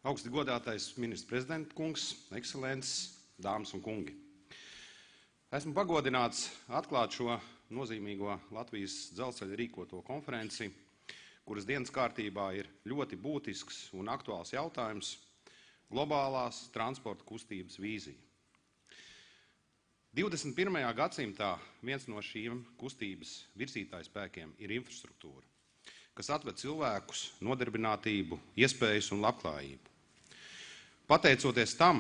Augsti godātais ministrs prezidenta kungs, ekscelences, dāmas un kungi. Esmu pagodināts atklāt šo nozīmīgo Latvijas dzelzceļa rīkoto konferenci, kuras dienas kārtībā ir ļoti būtisks un aktuāls jautājums – globālās transporta kustības vīzija. 21. gadsimtā viens no šīm kustības virzītājspēkiem ir infrastruktūra, kas atved cilvēkus, nodarbinātību, iespējas un labklājību. Pateicoties tam,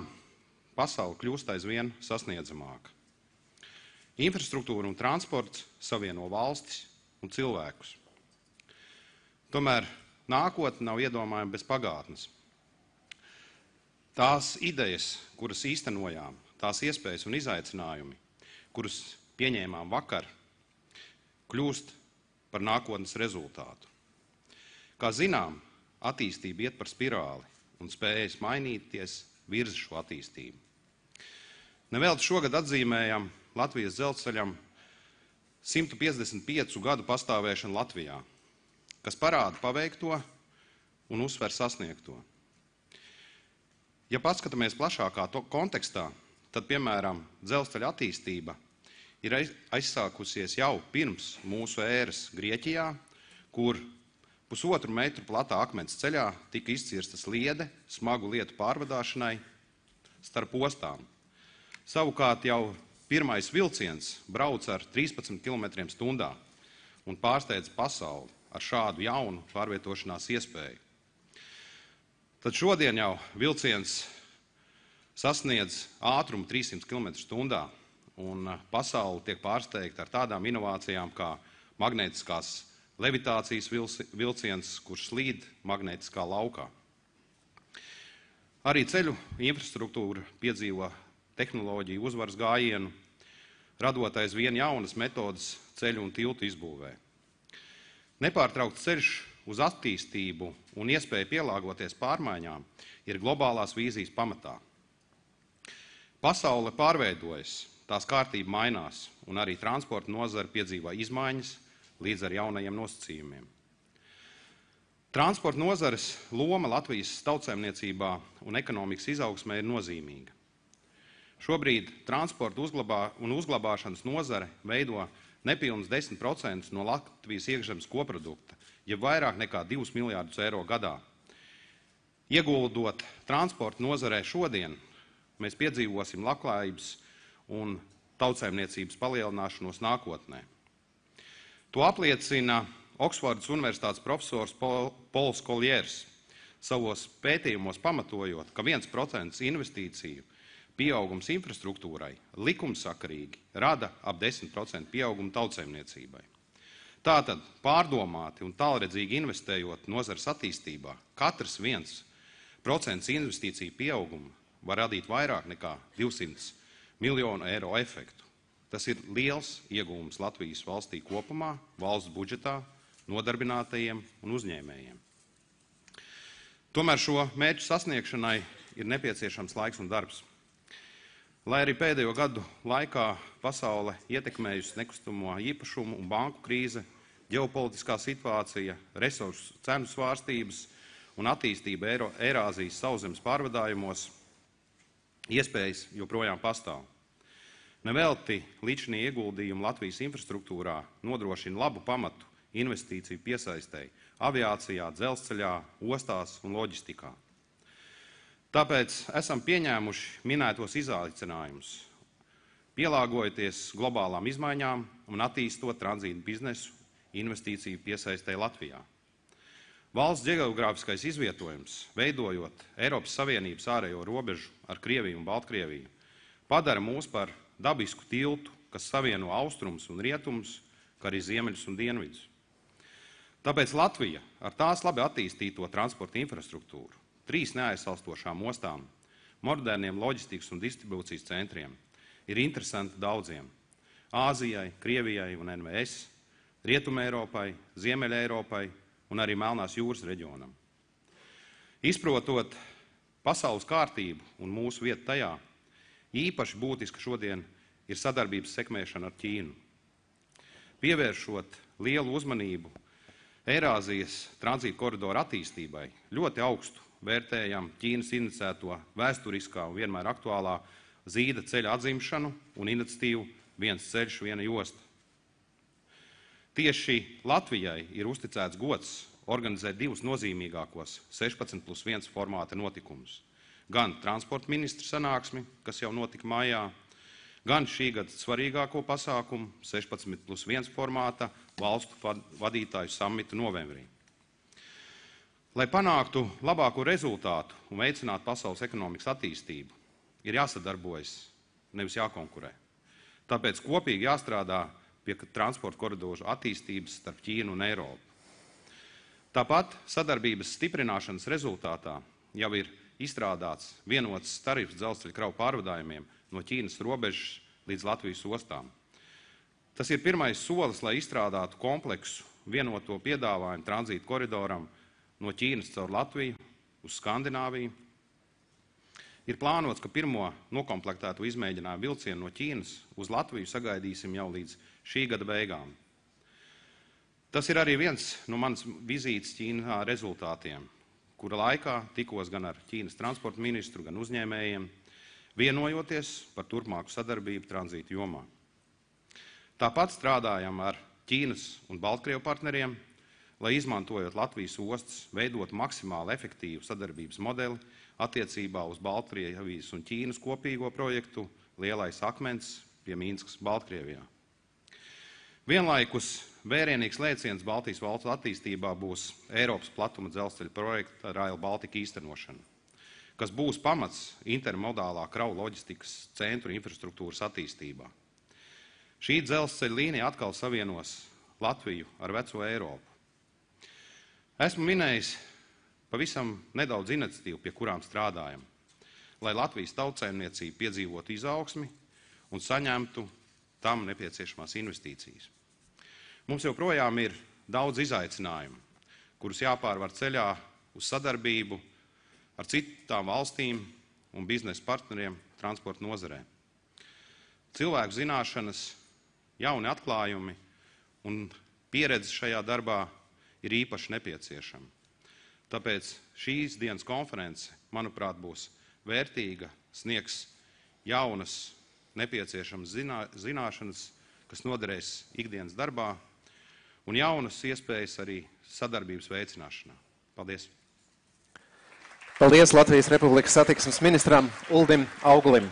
pasaule kļūst aizvien sasniedzamāka. Infrastruktūra un transports savieno valstis un cilvēkus. Tomēr nākotne nav iedomājama bez pagātnes. Tās idejas, kuras īstenojām, tās iespējas un izaicinājumi, kurus pieņēmām vakar, kļūst par nākotnes rezultātu. Kā zinām, attīstība iet par spirāli un spējas mainīties virza šo attīstību. Nevelti šogad atzīmējam Latvijas dzelzceļam 155 gadu pastāvēšanu Latvijā, kas parāda paveikto un uzsver sasniegto. Ja paskatāmies plašākā kontekstā, tad, piemēram, dzelzceļa attīstība ir aizsākusies jau pirms mūsu ēras Grieķijā, kur 1,5 metru platā akmens ceļā tika izcirsta sliede smagu lietu pārvadāšanai starp ostām. Savukārt jau pirmais vilciens brauc ar 13 km/h un pārsteidz pasauli ar šādu jaunu pārvietošanās iespēju. Tad šodien jau vilciens sasniedz ātrumu 300 km/h un pasauli tiek pārsteigta ar tādām inovācijām kā magnētiskās levitācijas vilciens, kurš slīd magnētiskā laukā. Arī ceļu infrastruktūra piedzīvo tehnoloģiju uzvaras gājienu, radot aizvien jaunas metodas ceļu un tiltu izbūvē. Nepārtraukts ceļš uz attīstību un iespēja pielāgoties pārmaiņām ir globālās vīzijas pamatā. Pasaule pārveidojas, tās kārtība mainās, un arī transporta nozare piedzīvo izmaiņas līdz ar jaunajiem nosacījumiem. Transporta nozares loma Latvijas tautsaimniecībā un ekonomikas izaugsmē ir nozīmīga. Šobrīd transporta uzglabāšanas nozare veido nepilnus 10% no Latvijas iekšzemes koprodukta, ja vairāk nekā 2 miljārdus eiro gadā. Ieguldot transporta nozarē šodien, mēs piedzīvosim labklājības un tautsaimniecības palielināšanos nākotnē. To apliecina Oksfordas Universitātes profesors Pols Koljers, savos pētījumos pamatojot, ka 1% investīciju pieaugums infrastruktūrai likumsakarīgi rada ap 10% pieaugumu tautsaimniecībai. Tātad pārdomāti un tālredzīgi investējot nozares attīstībā, katrs 1% investīciju pieaugumu var radīt vairāk nekā 200 miljonu eiro efektu. Tas ir liels ieguvums Latvijas valstī kopumā, valsts budžetā, nodarbinātajiem un uzņēmējiem. Tomēr šo mērķu sasniegšanai ir nepieciešams laiks un darbs. Lai arī pēdējo gadu laikā pasaule ietekmējusi nekustamo īpašumu un banku krīze, ģeopolitiskā situācija, resursu cenu svārstības un attīstība Eirāzijas sauszemes pārvadājumos, iespējas joprojām pastāv. Nevelti līdzinī ieguldījumi Latvijas infrastruktūrā nodrošina labu pamatu investīciju piesaistēji aviācijā, dzelzceļā, ostās un loģistikā. Tāpēc esam pieņēmuši minētos izaicinājumus, pielāgojoties globālām izmaiņām un attīstot tranzītu biznesu investīciju piesaistēji Latvijā. Valsts ģeogrāfiskais izvietojums, veidojot Eiropas Savienības ārējo robežu ar Krieviju un Baltkrieviju, padara mūs par dabisku tiltu, kas savieno austrumus un rietumus, kā arī ziemeļus un dienvidus. Tāpēc Latvija ar tās labi attīstīto transporta infrastruktūru, 3 neaizsalstošām ostām, moderniem loģistikas un distribūcijas centriem ir interesanti daudziem – Āzijai, Krievijai un NVS, Rietumē Eiropai, Ziemeļa Eiropai un arī Melnās jūras reģionam. Izprotot pasaules kārtību un mūsu vietu tajā, īpaši būtiska šodien ir sadarbības sekmēšana ar Ķīnu. Pievēršot lielu uzmanību Eirāzijas tranzīta koridoru attīstībai, ļoti augstu vērtējam Ķīnas inicēto vēsturiskā un vienmēr aktuālā Zīda ceļa atzimšanu un iniciatīvu Viens ceļš, viena josta. Tieši Latvijai ir uzticēts gods organizēt divus nozīmīgākos 16+1 formāta notikumus. Gan transporta ministra sanāksmi, kas jau notika maijā, gan šī gada svarīgāko pasākumu 16+1 formāta valstu vadītāju samitu novembrī. Lai panāktu labāko rezultātu un veicinātu pasaules ekonomikas attīstību, ir jāsadarbojas, nevis jākonkurē. Tāpēc kopīgi jāstrādā pie transporta koridoru attīstības starp Ķīnu un Eiropu. Tāpat sadarbības stiprināšanas rezultātā jau ir izstrādāts vienots tarifs dzelzceļa kravu pārvadājumiem no Ķīnas robežas līdz Latvijas ostām. Tas ir pirmais solis, lai izstrādātu kompleksu vienoto piedāvājumu tranzīta koridoram no Ķīnas caur Latviju uz Skandināviju. Ir plānots, ka pirmo nokomplektēto izmēģinājumu vilcienu no Ķīnas uz Latviju sagaidīsim jau līdz šī gada beigām. Tas ir arī viens no manas vizītes Ķīnā rezultātiem, kura laikā tikos gan ar Ķīnas transporta ministru, gan uzņēmējiem, vienojoties par turpmāku sadarbību tranzīta jomā. Tāpat strādājam ar Ķīnas un Baltkrievu partneriem, lai izmantojot Latvijas ostas, veidot maksimāli efektīvu sadarbības modeli attiecībā uz Baltkrievijas un Ķīnas kopīgo projektu Lielais akmens pie Mīnskas, Baltkrievijā. Vienlaikus vērienīgs lēciens Baltijas valstu attīstībā būs Eiropas platuma dzelzceļa projekta Rail Baltica īstenošana, kas būs pamats intermodālā kravu loģistikas centru infrastruktūras attīstībā. Šī dzelzceļa līnija atkal savienos Latviju ar veco Eiropu. Esmu minējis pavisam nedaudz iniciatīvu, pie kurām strādājam, lai Latvijas tautsaimniecība piedzīvotu izaugsmi un saņemtu tam nepieciešamās investīcijas. Mums joprojām ir daudz izaicinājumu, kurus jāpārvar ceļā uz sadarbību ar citām valstīm un biznesa partneriem transporta nozarē. Cilvēku zināšanas, jauni atklājumi un pieredze šajā darbā ir īpaši nepieciešama. Tāpēc šīs dienas konference, manuprāt, būs vērtīga, sniegs jaunas nepieciešamas zināšanas, kas noderēs ikdienas darbā, un jaunas iespējas arī sadarbības veicināšanā. Paldies! Paldies Latvijas Republikas satiksmes ministram Uldim Augulim!